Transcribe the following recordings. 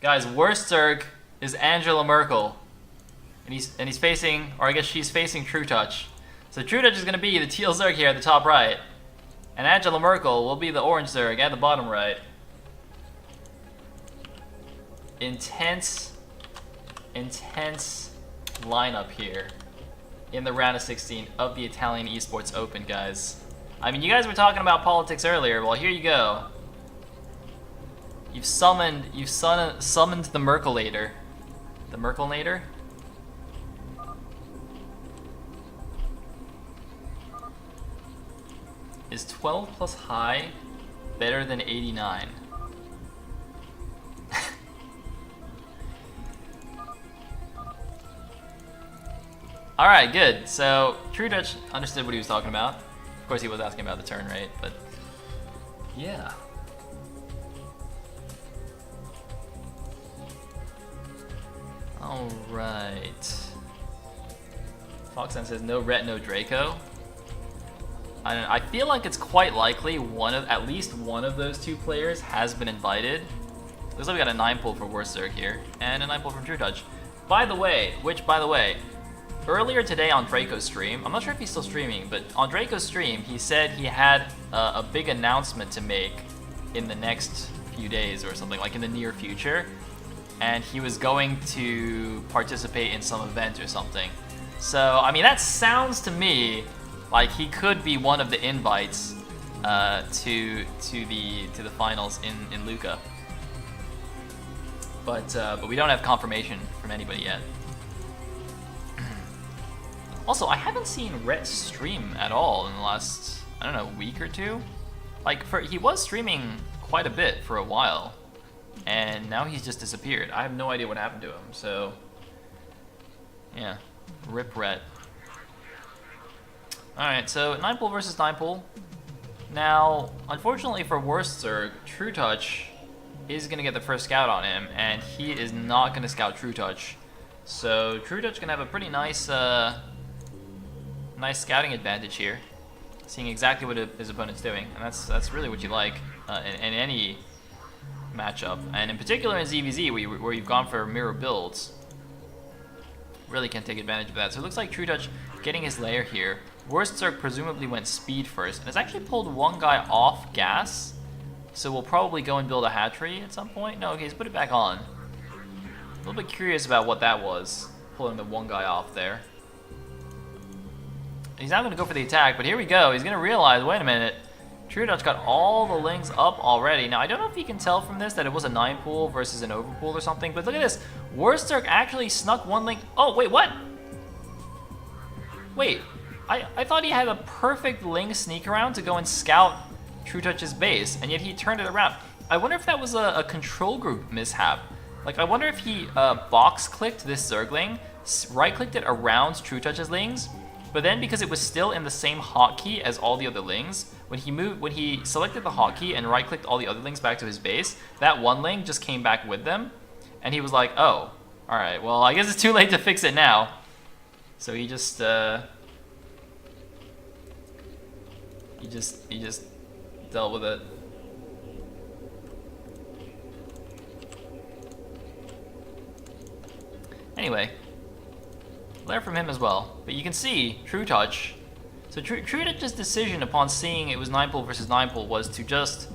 Guys, WurstZerg is Angela Merkel. And he's facing, or I guess she's facing trutaCz. So trutaCz is going to be the teal Zerg here at the top right. And Angela Merkel will be the orange Zerg at the bottom right. Intense lineup here in the round of 16 of the Italian Esports Open, guys. I mean, you guys were talking about politics earlier. Well, here you go. You've summoned the Merkelator. The Merkelnator? Is 12 plus high better than 89? Alright, good. So, trutaCz understood what he was talking about. Of course, he was asking about the turn rate, but yeah. Alright. Foxen says no Ret, no Draco. I feel like it's quite likely at least one of those two players has been invited. Looks like we got a 9 pull for WurstZerg here, and a 9 pull from trutaCz. By the way, earlier today on Draco's stream, I'm not sure if he's still streaming, but on Draco's stream, he said he had a big announcement to make in the next few days or something, like in the near future. And he was going to participate in some event or something. So, I mean, that sounds to me like he could be one of the invites to the finals in Lucca. But we don't have confirmation from anybody yet. Also, I haven't seen Ret stream at all in the last, I don't know, week or two. Like, he was streaming quite a bit for a while, and now he's just disappeared. I have no idea what happened to him, so yeah, rip Ret. Alright, so 9 pull versus 9 pull. Now, unfortunately for WurstZerg, trutaCz is going to get the first scout on him, and he is not going to scout trutaCz. So trutaCz can have a pretty nice nice scouting advantage here, seeing exactly what his opponent's doing, and that's really what you like in any matchup, and in particular in ZvZ where you've gone for mirror builds. Really can take advantage of that. So it looks like trutaCz getting his lair here. WurstZerg presumably went speed first, and has actually pulled one guy off gas, so we'll probably go and build a hatchery at some point. No, okay, he's put it back on. A little bit curious about what that was, pulling the one guy off there. He's not going to go for the attack, but here we go. He's going to realize, wait a minute, trutaCz got all the lings up already. Now, I don't know if you can tell from this that it was a 9 pull versus an over pull or something, but look at this. WurstZerg actually snuck one ling. Oh, wait, what? Wait, I thought he had a perfect ling sneak around to go and scout trutaCz's base, and yet he turned it around. I wonder if that was a control group mishap. Like, I wonder if he box-clicked this Zergling, right-clicked it around trutaCz's lings, but then because it was still in the same hotkey as all the other lings, when he selected the hotkey and right-clicked all the other lings back to his base, that one ling just came back with them, and he was like, oh, alright, well, I guess it's too late to fix it now. So he just dealt with it. Anyway, lair from him as well. But you can see trutaCz. So trutaCz's decision upon seeing it was 9 pull versus 9 pull was to just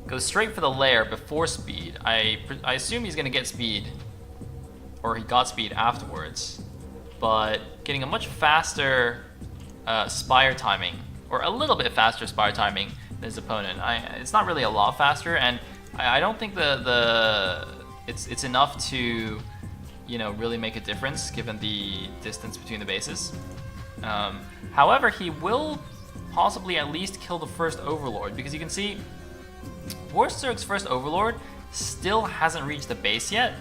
go straight for the lair before speed. I assume he's going to get speed, or he got speed afterwards, but getting a much faster spire timing, or a little bit faster spire timing than his opponent. It's not really a lot faster, and I don't think it's enough to, you know, really make a difference given the distance between the bases. However, he will possibly at least kill the first Overlord, because you can see WurstZerg's first Overlord still hasn't reached the base yet,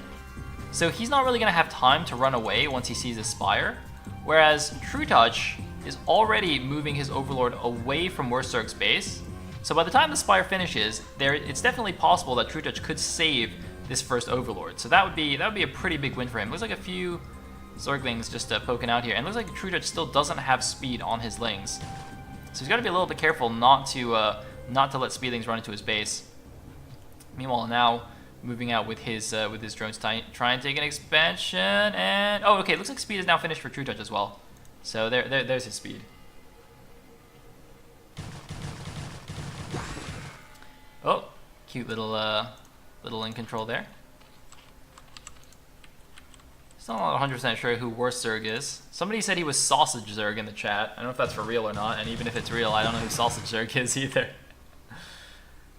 so he's not really going to have time to run away once he sees a Spire, whereas trutaCz is already moving his Overlord away from WurstZerg's base, so by the time the Spire finishes, it's definitely possible that trutaCz could save this first Overlord. So that would be a pretty big win for him. Looks like a few Zerglings just poking out here, and looks like trutaCz still doesn't have speed on his lings, so he's got to be a little bit careful not to let speedlings run into his base. Meanwhile, now moving out with his drones, try and take an expansion. And oh, okay, looks like speed is now finished for trutaCz as well. So there's his speed. Oh, cute little in control there. Still not 100% sure who WurstZerg is. Somebody said he was SausageZerg in the chat. I don't know if that's for real or not, and even if it's real, I don't know who SausageZerg is either.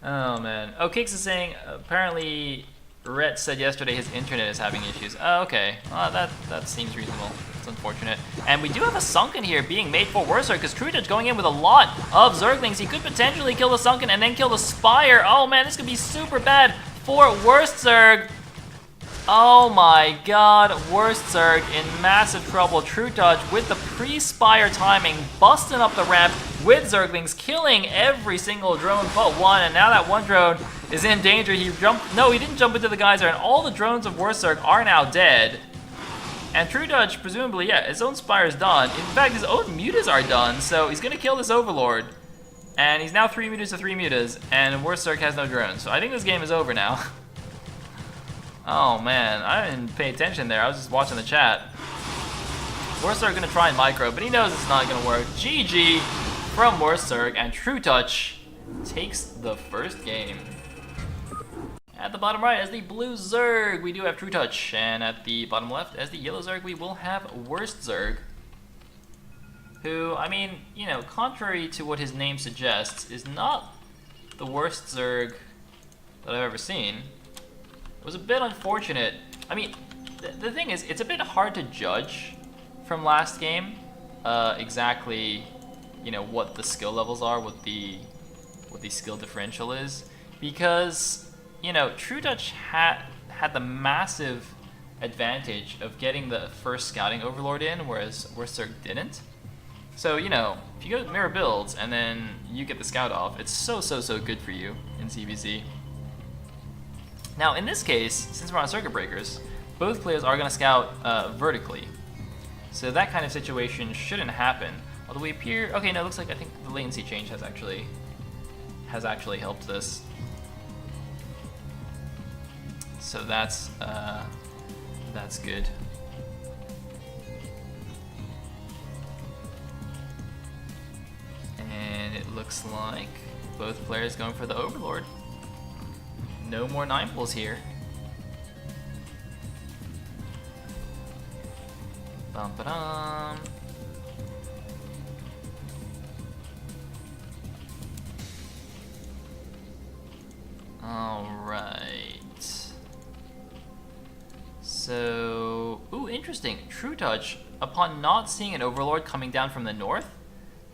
Oh man. Oh, Kix is saying apparently Rhett said yesterday his internet is having issues. Oh, okay. That seems reasonable. It's unfortunate. And we do have a Sunken here being made for WurstZerg because trutaCz going in with a lot of Zerglings. He could potentially kill the Sunken and then kill the Spire. Oh man, this could be super bad for WurstZerg. Oh my god, WurstZerg in massive trouble. trutaCz with the pre-Spire timing, busting up the ramp with Zerglings, killing every single drone but one, and now that one drone is in danger. He didn't jump into the geyser, and all the drones of WurstZerg are now dead. And trutaCz, presumably, yeah, his own Spire is done. In fact, his own mutas are done, so he's gonna kill this Overlord. And he's now 3 mutas to 3 mutas, and WurstZerg has no drones. So I think this game is over now. Oh man, I didn't pay attention there. I was just watching the chat. WurstZerg gonna try and micro, but he knows it's not gonna work. GG from WurstZerg, and trutaCz takes the first game. At the bottom right, as the blue Zerg, we do have trutaCz, and at the bottom left, as the yellow Zerg, we will have WurstZerg, who, I mean, you know, contrary to what his name suggests, is not the worst Zerg that I've ever seen. It was a bit unfortunate. I mean, the thing is, it's a bit hard to judge from last game exactly, you know, what the skill levels are, what the skill differential is, because, you know, trutaCz had the massive advantage of getting the first scouting Overlord in, whereas WurstZerg didn't. So, you know, if you go mirror builds and then you get the scout off, it's so good for you in ZvZ. Now, in this case, since we're on circuit breakers, both players are going to scout vertically. So that kind of situation shouldn't happen. Although we appear... Okay, no, it looks like I think the latency change has actually helped this. So that's good. And it looks like both players going for the Overlord. No more 9 pulls here. Bum ba dum. Alright. So, ooh, interesting. trutaCz, upon not seeing an Overlord coming down from the north,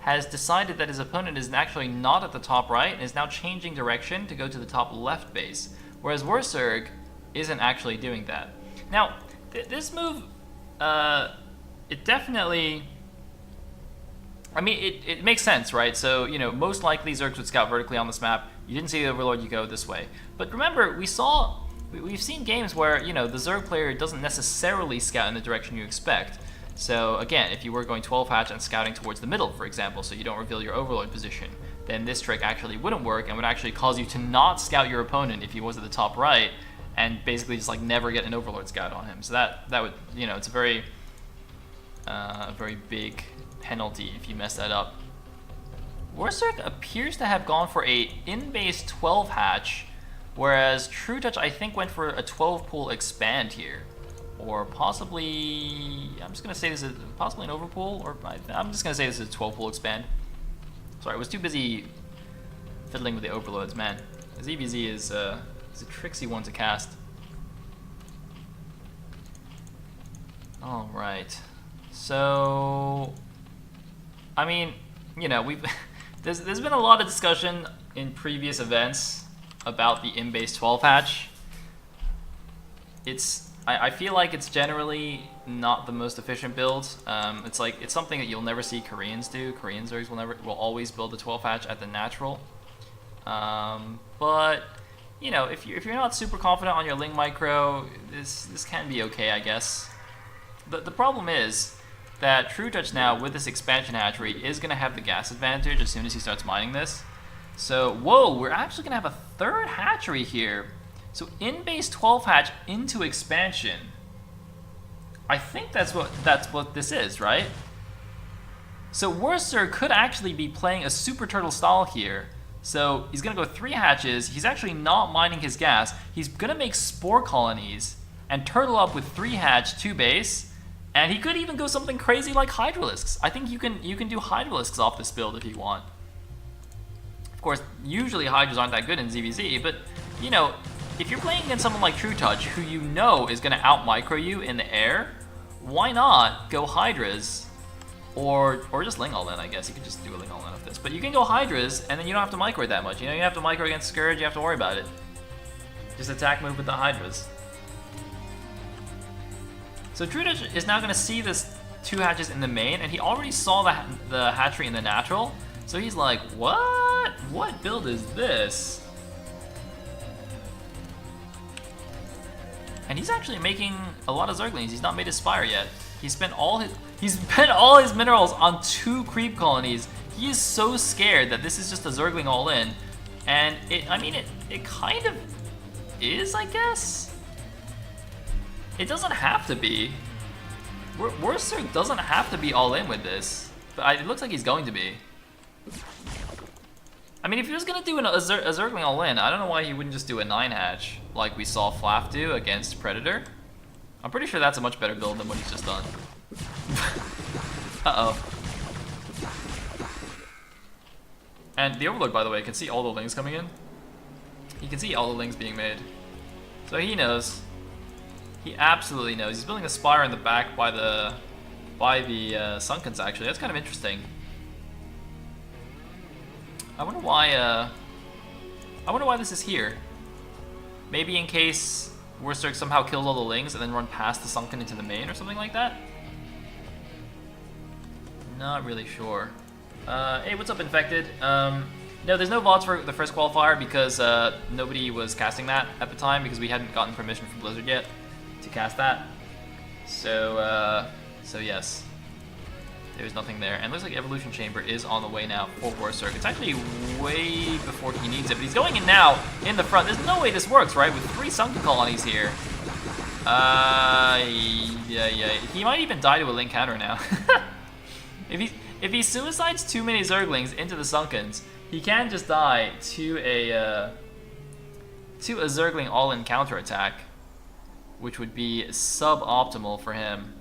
has decided that his opponent is actually not at the top right and is now changing direction to go to the top left base, whereas WurstZerg isn't actually doing that. Now, this move, it definitely... I mean, it makes sense, right? So, you know, most likely Zergs would scout vertically on this map. You didn't see the Overlord, you go this way. But remember, we've seen games where, you know, the Zerg player doesn't necessarily scout in the direction you expect. So again, if you were going 12 hatch and scouting towards the middle, for example, so you don't reveal your Overlord position, then this trick actually wouldn't work and would actually cause you to not scout your opponent if he was at the top right, and basically just like never get an Overlord scout on him. So that would, you know, it's a very big penalty if you mess that up. WurstZerg appears to have gone for a in-base 12 hatch, whereas trutaCz I think went for a 12 pool expand here. Or possibly, I'm just going to say this is possibly an overpool, or I'm just going to say this is a 12 pool expand. Sorry, I was too busy fiddling with the Overlords, man. ZvZ is a tricksy one to cast. Alright, so, I mean, you know, there's been a lot of discussion in previous events about the in-base 12 hatch. I feel like it's generally not the most efficient build. It's something that you'll never see Koreans do. Korean Zergs will always build the 12 hatch at the natural. But you know, if you're not super confident on your Ling micro, this can be okay, I guess. The problem is that trutaCz now with this expansion hatchery is going to have the gas advantage as soon as he starts mining this. So whoa, we're actually going to have a third hatchery here. So in base 12 hatch into expansion. I think that's what this is, right? So WurstZerg could actually be playing a Super Turtle style here. So he's gonna go 3 hatches. He's actually not mining his gas. He's gonna make spore colonies and turtle up with 3 hatch, 2 base. And he could even go something crazy like Hydralisks. I think you can do Hydralisks off this build if you want. Of course, usually Hydras aren't that good in ZvZ, but you know, if you're playing against someone like trutaCz, who you know is gonna out micro you in the air, why not go Hydras? Or just Ling all in, I guess. You could just do a Ling all in of this. But you can go Hydras, and then you don't have to micro it that much. You know, you have to micro against Scourge, you have to worry about it. Just attack move with the Hydras. So trutaCz is now going to see this 2 hatches in the main, and he already saw the hatchery in the natural. So he's like, what? What build is this? And he's actually making a lot of Zerglings. He's not made his Spire yet. He spent all his minerals on 2 creep colonies. He is so scared that this is just a Zergling all in. And it kind of is, I guess. It doesn't have to be. WurstZerg doesn't have to be all in with this, but it looks like he's going to be. I mean, if he was gonna do a Zergling all in, I don't know why he wouldn't just do a 9 hatch like we saw Flaf do against Predator. I'm pretty sure that's a much better build than what he's just done. Uh-oh. And the Overlord, by the way, can see all the Lings coming in. He can see all the Lings being made. So he knows. He absolutely knows. He's building a Spire in the back by the Sunkens, actually. That's kind of interesting. I wonder why this is here. Maybe in case WurstZerg somehow kills all the Lings and then run past the Sunken into the main or something like that? Not really sure. Hey, what's up, Infected? No, there's no VODs for the first qualifier because nobody was casting that at the time because we hadn't gotten permission from Blizzard yet to cast that. So yes. There's nothing there. And it looks like Evolution Chamber is on the way now for WurstZerg. It's actually way before he needs it, but he's going in now in the front. There's no way this works, right? With 3 Sunken colonies here. Yeah. He might even die to a Link counter now. If he suicides too many Zerglings into the Sunkens, he can just die to a Zergling all-in counter attack, which would be suboptimal for him.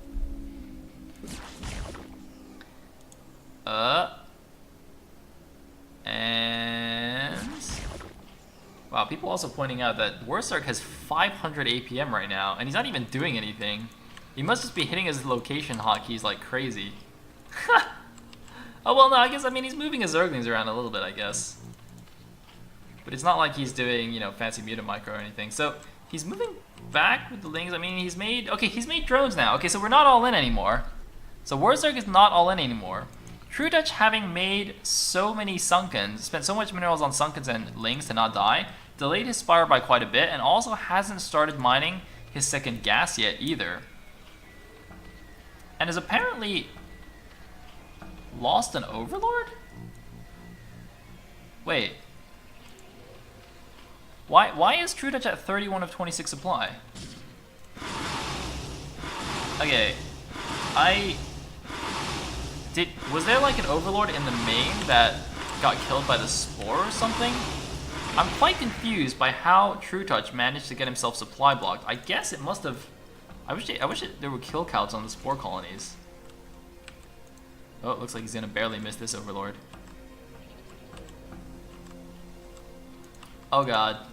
And wow, people also pointing out that WurstZerg has 500 APM right now, and he's not even doing anything. He must just be hitting his location hotkeys like crazy. Oh well, no, I guess he's moving his Zerglings around a little bit, I guess. But it's not like he's doing, you know, fancy mutant micro or anything. So he's moving back with the Lings. I mean, he's made drones now. Okay, so we're not all in anymore. So WurstZerg is not all in anymore. trutaCz, having made so many Sunkens, spent so much minerals on Sunkens and Lings to not die, delayed his Spire by quite a bit, and also hasn't started mining his second gas yet either. And has apparently lost an Overlord? Wait. Why is trutaCz at 31 of 26 supply? Okay. Was there like an Overlord in the main that got killed by the Spore or something? I'm quite confused by how trutaCz managed to get himself supply blocked. I guess it must have... I wish there were kill counts on the Spore colonies. Oh, it looks like he's gonna barely miss this Overlord. Oh god.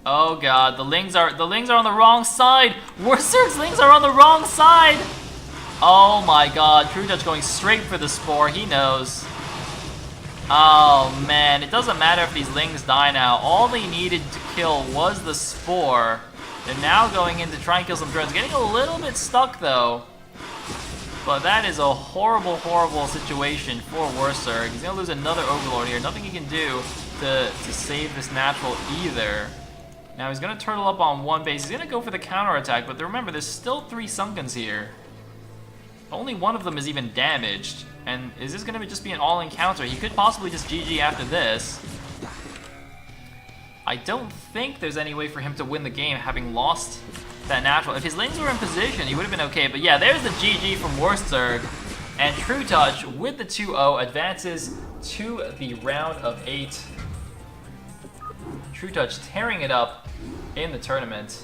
Oh god, the Lings are on the wrong side! WurstZerg's Lings are on the wrong side! Oh my god, trutaCz going straight for the Spore, he knows. Oh man, it doesn't matter if these Lings die now. All they needed to kill was the Spore. They're now going in to try and kill some drones. Getting a little bit stuck though. But that is a horrible, horrible situation for WurstZerg. He's gonna lose another Overlord here. Nothing he can do to save this natural either. Now he's gonna turtle up on one base. He's gonna go for the counter attack, but remember, there's still 3 Sunkens here. Only one of them is even damaged. And is this gonna just be an all-in counter? He could possibly just GG after this. I don't think there's any way for him to win the game having lost that natural. If his lanes were in position, he would have been okay. But yeah, there's the GG from WurstZerg. And trutaCz with the 2-0 advances to the round of 8. trutaCz tearing it up in the tournament.